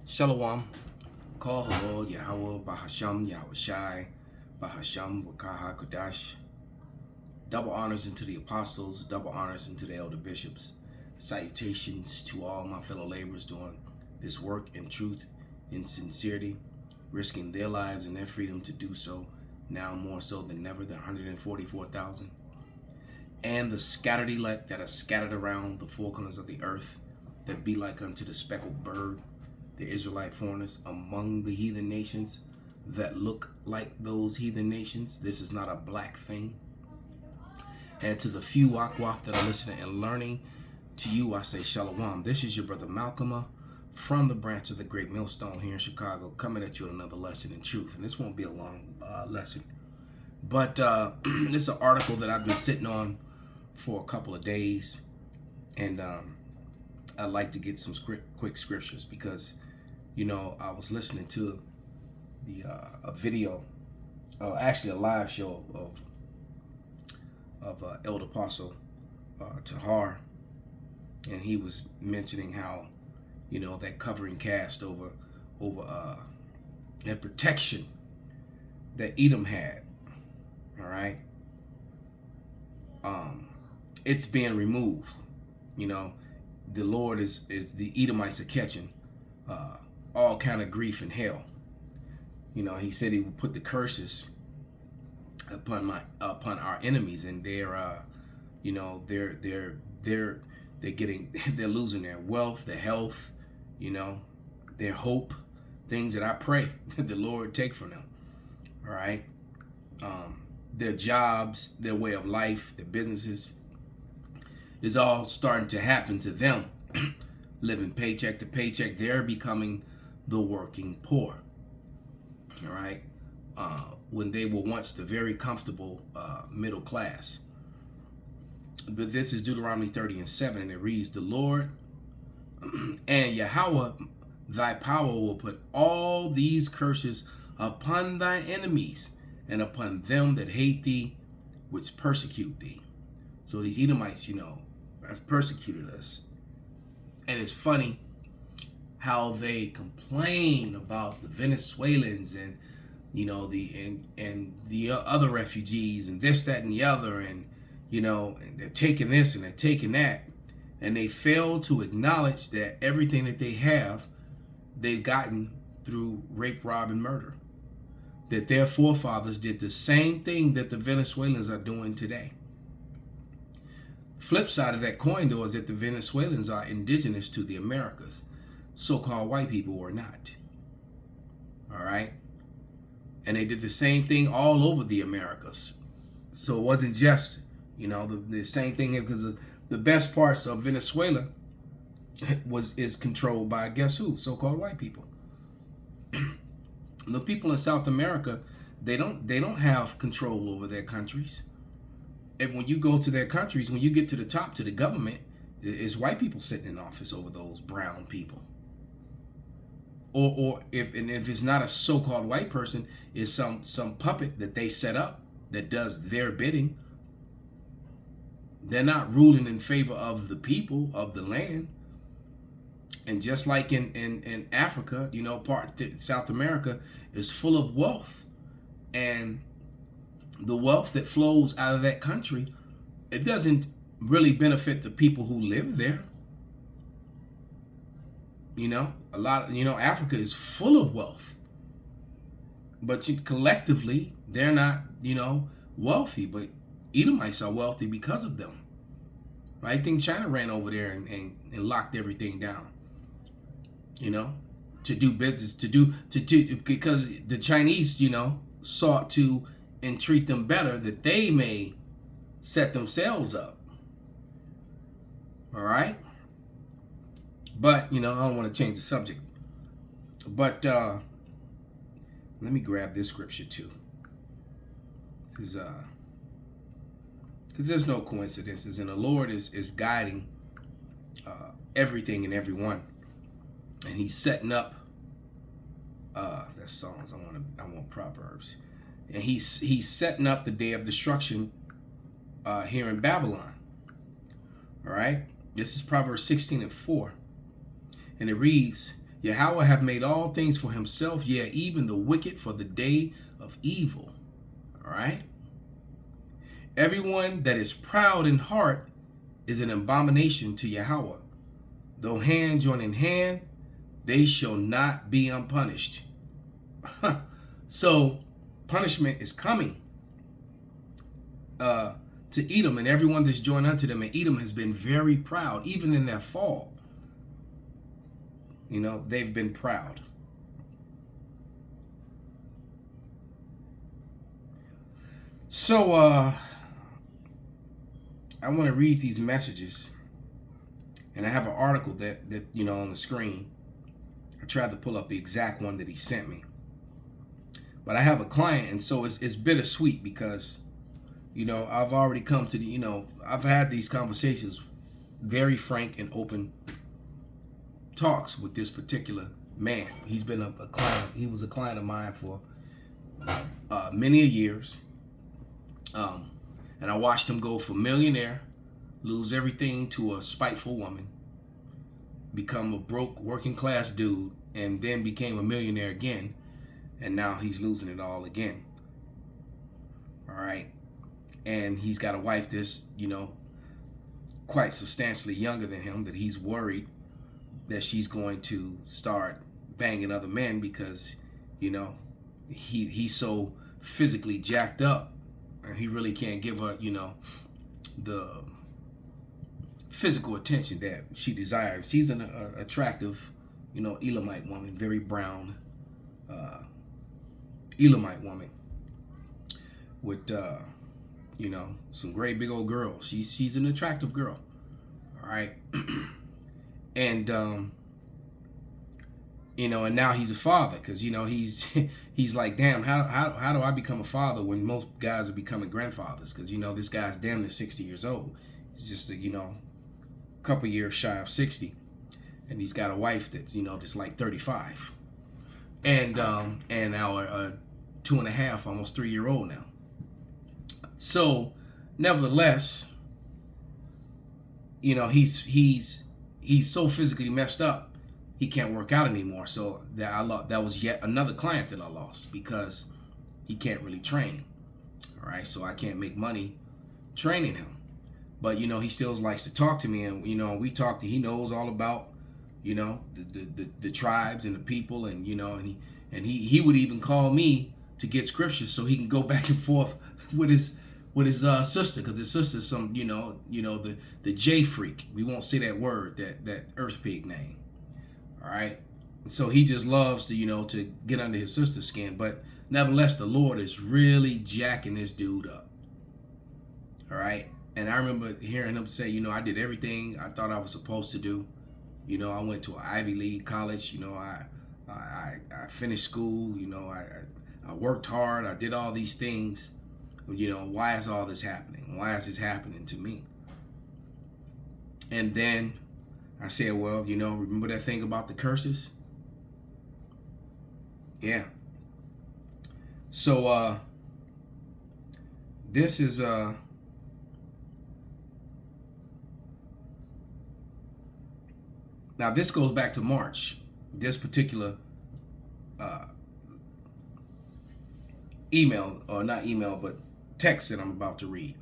Shalom. Call hello Yahweh Bahasham Yahweh Shai Bahasham Wakaha Kodash. Double honors into the apostles, double honors into the elder bishops. Salutations to all my fellow laborers doing this work in truth, in sincerity, risking their lives and their freedom to do so, now more so than ever, the 144,000. And the scattered elect that are scattered around the four corners of the earth, that be like unto the speckled bird, the Israelite foreigners among the heathen nations that look like those heathen nations. This is not a black thing. And to the few Akwaf that are listening and learning, to you I say Shalom. This is your brother Malcolm from the branch of the Great Millstone here in Chicago, coming at you with another lesson in truth. And this won't be a long lesson, but this is an article that I've been sitting on for a couple of days, and I'd like to get some quick scriptures because, you know, I was listening to a video, actually a live show of Elder Apostle Tahar, and he was mentioning how, you know, that covering cast over that protection that Edom had. All right, it's being removed. You know, the Lord is the Edomites are catching all kind of grief and hell. You know, he said he would put the curses upon our enemies, and they're you know, they're getting they're losing their wealth, their health, you know, their hope, things that I pray that the Lord take from them. All right, their jobs, their way of life, their businesses is all starting to happen to them. Living paycheck to paycheck, they're becoming the working poor. All right, when they were once the very comfortable middle class. But this is Deuteronomy 30:7, and it reads, "The Lord and Yahweh, thy power will put all these curses upon thy enemies and upon them that hate thee, which persecute thee." So these Edomites, you know, has persecuted us. And it's funny how they complain about the Venezuelans and, you know, the other refugees and this, that, and the other, and, you know, and they're taking this and they're taking that, and they fail to acknowledge that everything that they have, they've gotten through rape, rob, and murder. That their forefathers did the same thing that the Venezuelans are doing today. Flip side of that coin, though, is that the Venezuelans are indigenous to the Americas. So-called white people were not. All right? And they did the same thing all over the Americas. So it wasn't just, you know, the same thing here, because the best parts of Venezuela is controlled by, guess who? So-called white people. The people in South America, they don't have control over their countries. And when you go to their countries, when you get to the top, to the government, it's white people sitting in office over those brown people. Or if it's not a so-called white person, it's some puppet that they set up that does their bidding. They're not ruling in favor of the people of the land. And just like in Africa, you know, South America is full of wealth, and the wealth that flows out of that country, it doesn't really benefit the people who live there. You know, Africa is full of wealth, but collectively they're not, you know, wealthy. But Edomites are wealthy because of them. I think China ran over there and locked everything down. You know, to do business, because the Chinese, you know, sought to entreat them better that they may set themselves up. All right. But, you know, I don't want to change the subject. But let me grab this scripture too. Because there's no coincidences, and the Lord is guiding everything and everyone. And he's setting up that's Psalms. I want Proverbs. And he's setting up the day of destruction here in Babylon. All right. This is Proverbs 16:4. And it reads, Yahweh have made all things for himself, yea, even the wicked for the day of evil. All right. Everyone that is proud in heart is an abomination to Yahweh. Though hand join in hand, they shall not be unpunished. So punishment is coming to Edom and everyone that's joined unto them. And Edom has been very proud, even in their fall. You know, they've been proud. So I want to read these messages, and I have an article that you know, on the screen. I tried to pull up the exact one that he sent me, but I have a client, and so it's bittersweet because, you know, I've already come to the, you know, I've had these conversations, very frank and open talks with this particular man. He's been a client. He was a client of mine for many years. And I watched him go from millionaire, lose everything to a spiteful woman, become a broke working class dude, and then became a millionaire again. And now he's losing it all again. All right. And he's got a wife that's, you know, quite substantially younger than him, that he's worried that she's going to start banging other men because, you know, he's so physically jacked up. And he really can't give her, you know, the physical attention that she desires. She's an attractive, you know, Edomite woman, very brown Edomite woman with, you know, some great big old girls. She's an attractive girl, all right? And, you know, and now he's a father because, you know, he's like, damn, how do I become a father when most guys are becoming grandfathers? Because, you know, this guy's damn near 60 years old. He's just, you know, a couple years shy of 60. And he's got a wife that's, you know, just like 35. And our 2.5, almost 3-year-old now. So, nevertheless, you know, he's so physically messed up, he can't work out anymore. So that was yet another client that I lost because he can't really train. All right, so I can't make money training him. But, you know, he still likes to talk to me, and, you know, we talk to, he knows all about, you know, the tribes and the people, and, you know, and he would even call me to get scriptures so he can go back and forth with his sister, because his sister's some, you know the J freak. We won't say that word, that earth pig name. All right. So he just loves to, you know, to get under his sister's skin. But nevertheless, the Lord is really jacking this dude up. All right. And I remember hearing him say, you know, I did everything I thought I was supposed to do. You know, I went to an Ivy League college. You know, I finished school. You know, I worked hard. I did all these things. You know, why is all this happening? Why is this happening to me? And then I said, well, you know, remember that thing about the curses? Yeah. So this is now this goes back to March. This particular email, or not email, but text that I'm about to read.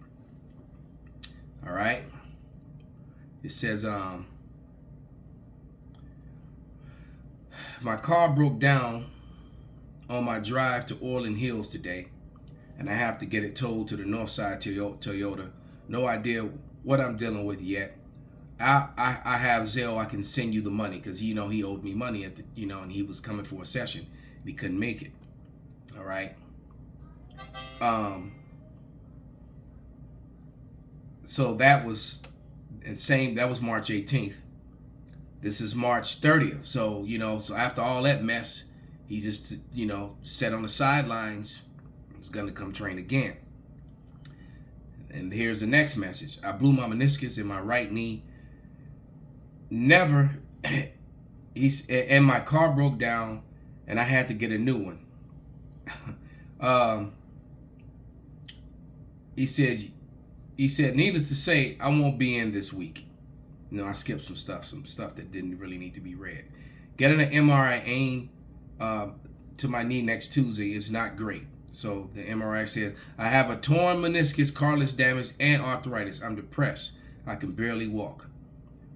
All right. It says, my car broke down on my drive to Orland Hills today, and I have to get it towed to the Northside Toyota. No idea what I'm dealing with yet. I have Zelle. I can send you the money because, you know, he owed me money at the, you know, and he was coming for a session. And he couldn't make it. All right. So that was that was March 18th. This is March 30th. So, you know, so after all that mess, he just, you know, sat on the sidelines. He's going to come train again. And here's the next message. I blew my meniscus in my right knee. Never. And my car broke down and I had to get a new one. He said, needless to say, I won't be in this week. You know, I skipped some stuff that didn't really need to be read. Getting an MRI aimed to my knee next Tuesday is not great. So the MRI says, I have a torn meniscus, cartilage damage, and arthritis. I'm depressed. I can barely walk.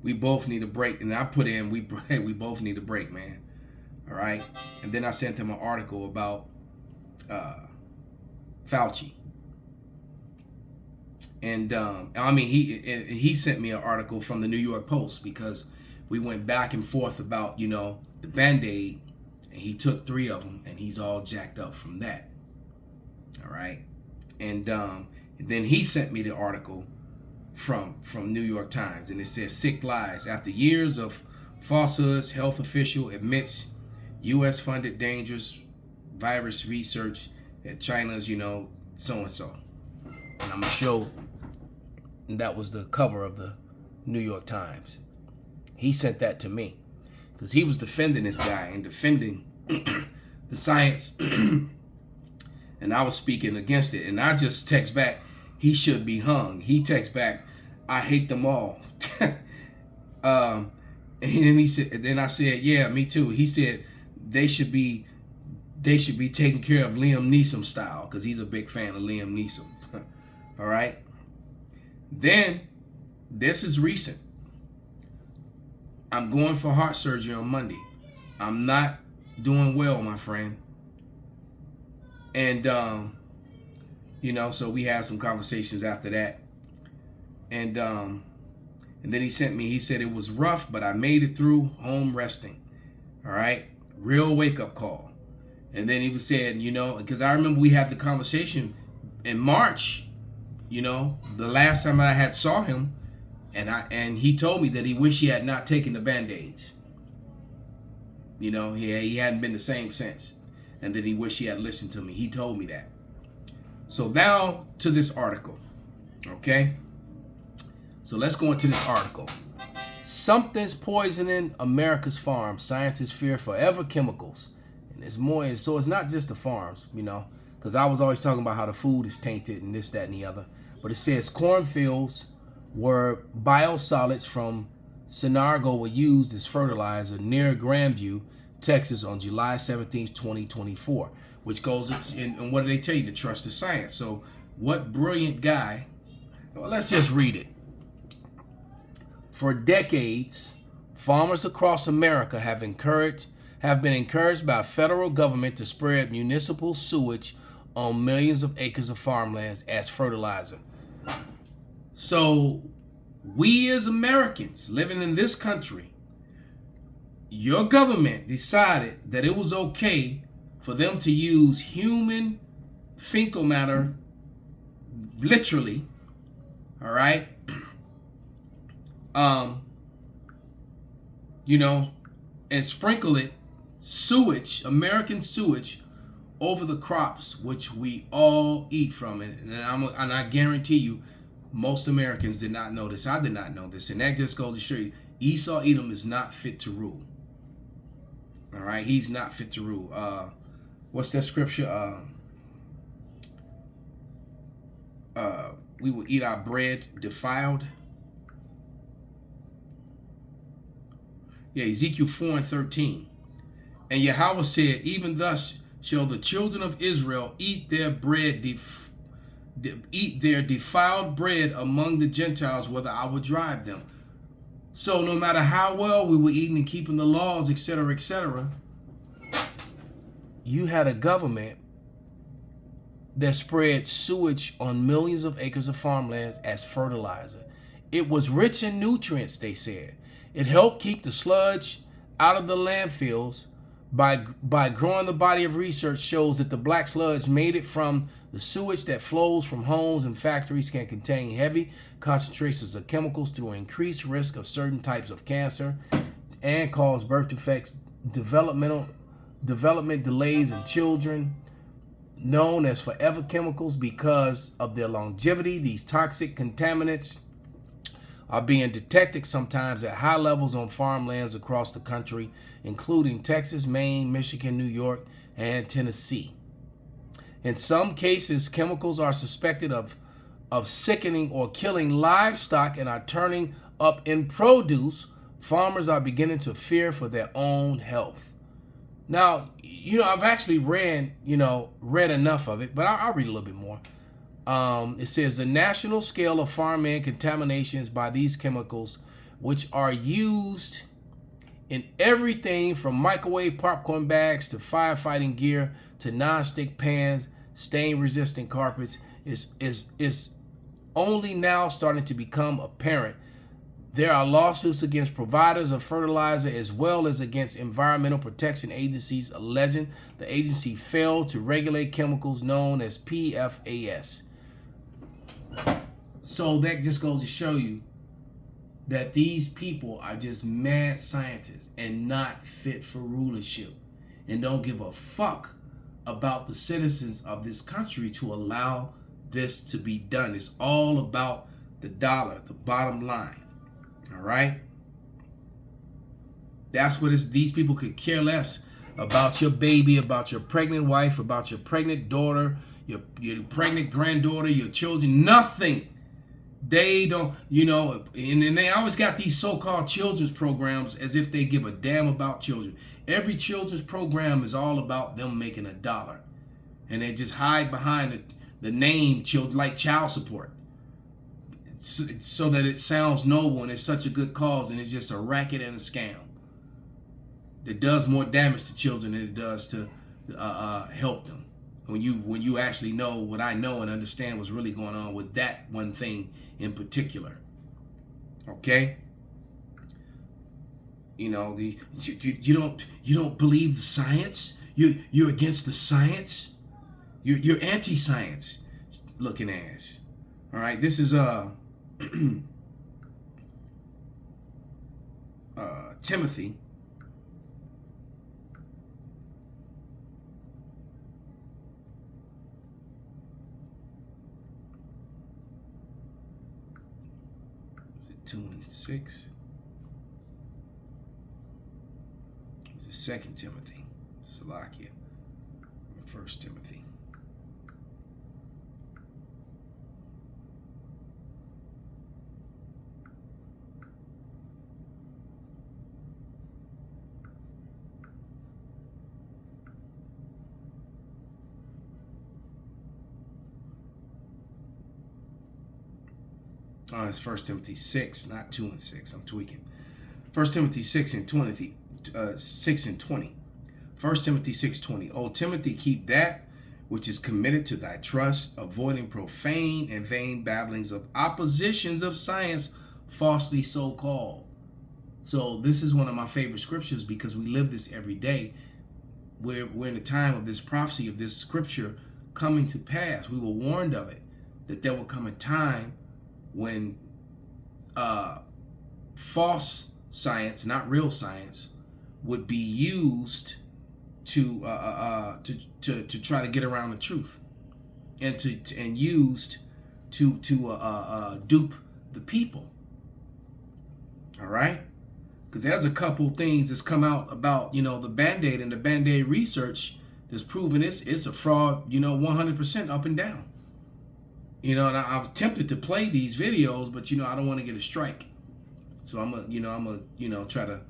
We both need a break. And I put in, we both need a break, man. All right. And then I sent him an article about Fauci. And I mean, he sent me an article from the New York Post because we went back and forth about, you know, the Band-Aid, and he took 3 of them, and he's all jacked up from that. All right. And then he sent me the article from New York Times, and it says sick lies. After years of falsehoods, health official admits U.S. funded dangerous virus research at China's, you know, so-and-so. And I'm going to show, and that was the cover of the New York Times. He sent that to me because he was defending this guy and defending the science. And I was speaking against it. And I just text back, he should be hung. He texts back, I hate them all. And then he said, and then I said, yeah, me too. He said they should be taken care of Liam Neeson style, because he's a big fan of Liam Neeson. All right. Then this is recent. I'm going for heart surgery on Monday. I'm not doing well, my friend. And, you know, so we had some conversations after that. And then he sent me, he said it was rough, but I made it through, home resting. All right. Real wake up call. And then he was saying, you know, because I remember we had the conversation in March, you know, the last time I had saw him, and he told me that he wished he had not taken the Band-Aids. You know, he hadn't been the same since. And then he wished he had listened to me. He told me that. So now to this article, okay? So let's go into this article. Something's poisoning America's farms. Scientists fear forever chemicals. And there's more. So it's not just the farms, you know, because I was always talking about how the food is tainted and this, that, and the other. But it says cornfields where biosolids from Synargo were used as fertilizer near Grandview, Texas on July 17th, 2024, which goes in, and what do they tell you? To trust the science. So what brilliant guy, well, let's just read it. For decades, farmers across America have been encouraged by federal government to spread municipal sewage on millions of acres of farmlands as fertilizer. So we as Americans living in this country, your government decided that it was okay for them to use human fecal matter, literally, all right, you know, and sprinkle it, sewage, American sewage, over the crops, which we all eat from it. And I guarantee you, most Americans did not know this. I did not know this. And that just goes to show you, Esau Edom is not fit to rule. All right, he's not fit to rule. What's that scripture? We will eat our bread defiled. Yeah, Ezekiel 4:13. And Yahweh said, even thus shall the children of Israel eat their bread, eat their defiled bread among the Gentiles, whether I would drive them. So no matter how well we were eating and keeping the laws, etc., you had a government that spread sewage on millions of acres of farmlands as fertilizer. It was rich in nutrients, they said. It helped keep the sludge out of the landfills by growing. The body of research shows that the black sludge made it from the sewage that flows from homes and factories can contain heavy concentrations of chemicals through increased risk of certain types of cancer and cause birth defects, development delays in children, known as forever chemicals because of their longevity. These toxic contaminants are being detected sometimes at high levels on farmlands across the country, including Texas, Maine, Michigan, New York, and Tennessee. In some cases, chemicals are suspected of sickening or killing livestock and are turning up in produce Farmers are beginning to fear for their own health. Now, I've actually read enough of it, but I'll read a little bit more. It says the national scale of farmland contaminations by these chemicals, which are used in everything from microwave popcorn bags to firefighting gear to non-stick pans, stain-resistant carpets, is only now starting to become apparent. There are lawsuits against providers of fertilizer as well as against environmental protection agencies alleging the agency failed to regulate chemicals known as PFAS. So that just goes to show you that these people are just mad scientists and not fit for rulership and don't give a fuck about the citizens of this country to allow this to be done. It's all about the dollar, the bottom line. All right? That's what these people could care less about your baby, about your pregnant wife, about your pregnant daughter, your pregnant granddaughter, your children, nothing. They don't, and they always got these so-called children's programs as if they give a damn about children. Every children's program is all about them making a dollar. And they just hide behind the name children, like child support, so that it sounds noble and it's such a good cause, and it's just a racket and a scam that does more damage to children than it does to help them. When you actually know what I know and understand what's really going on with that one thing in particular. Okay? You don't believe the science? You're against the science? You're anti-science looking ass. All right, this is Timothy. Is it 2 and 6? It's the 2 Timothy. Salakia. 1 Timothy. It's 1 Timothy 6, not 2 and 6. I'm tweaking. 1 Timothy 6 and 20. 6 and 20. 1 Timothy 6:20. O Timothy, keep that which is committed to thy trust, avoiding profane and vain babblings of oppositions of science, falsely so called. So this is one of my favorite scriptures because we live this every day. We're in the time of this prophecy of this scripture coming to pass. We were warned of it, that there will come a time when false science, not real science, would be used to try to get around the truth, and used to dupe the people. All right, because there's a couple things that's come out about the Band-Aid and the Band-Aid research that's proven it's a fraud, 100% up and down. And I've tempted to play these videos, but I don't want to get a strike. So I'm gonna try to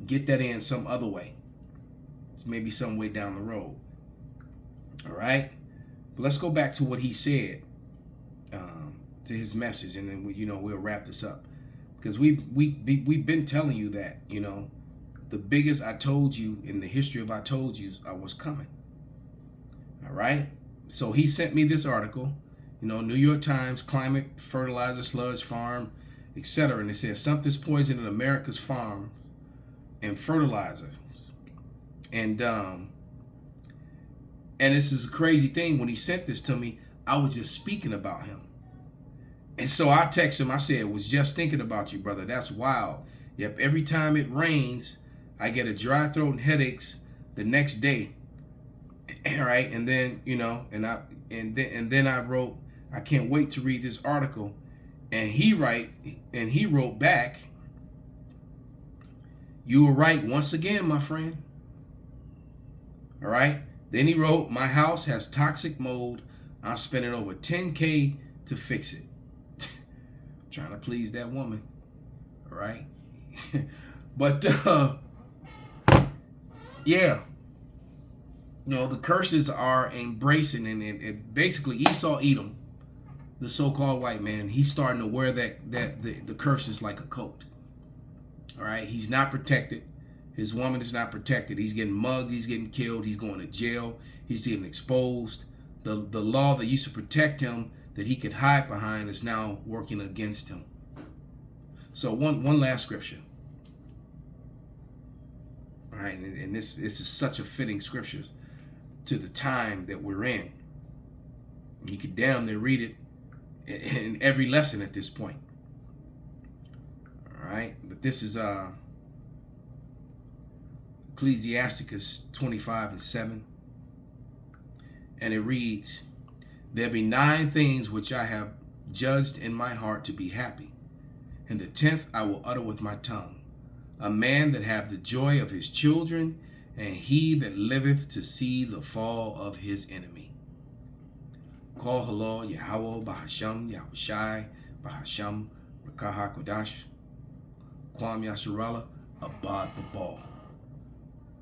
get that in some other way. It's maybe some way down the road. All right, but let's go back to what he said, to his message, and then we'll wrap this up, because we've been telling you that the biggest I told you in the history of I told yous was coming. All right, so he sent me this article. New York Times, climate, fertilizer, sludge, farm, etc. And it says something's poisoning America's farm and fertilizers. And this is a crazy thing. When he sent this to me, I was just speaking about him. And so I texted him. I said, was just thinking about you, brother. That's wild. Yep, every time it rains, I get a dry throat and headaches the next day. All right, and then and then I wrote, I can't wait to read this article. And he wrote back, you were right once again, my friend. All right. Then he wrote, my house has toxic mold. I'm spending over $10,000 to fix it. Trying to please that woman. All right. But yeah, the curses are embracing, and basically Esau Edom, the so-called white man, he's starting to wear the curses like a coat. All right, he's not protected. His woman is not protected. He's getting mugged. He's getting killed. He's going to jail. He's getting exposed. The law that used to protect him, that he could hide behind, is now working against him. So one last scripture. All right, and this is such a fitting scripture to the time that we're in. You could damn near read it in every lesson at this point. All right, but this is Ecclesiasticus 25:7, and it reads, "There be 9 things which I have judged in my heart to be happy, and the 10th I will utter with my tongue. A man that have the joy of his children, and he that liveth to see the fall of his enemy." Kol halal Yahweh Bahasham Yahushai Bahasham Rakah HaKodash Kwam Yasharala Abad Babal.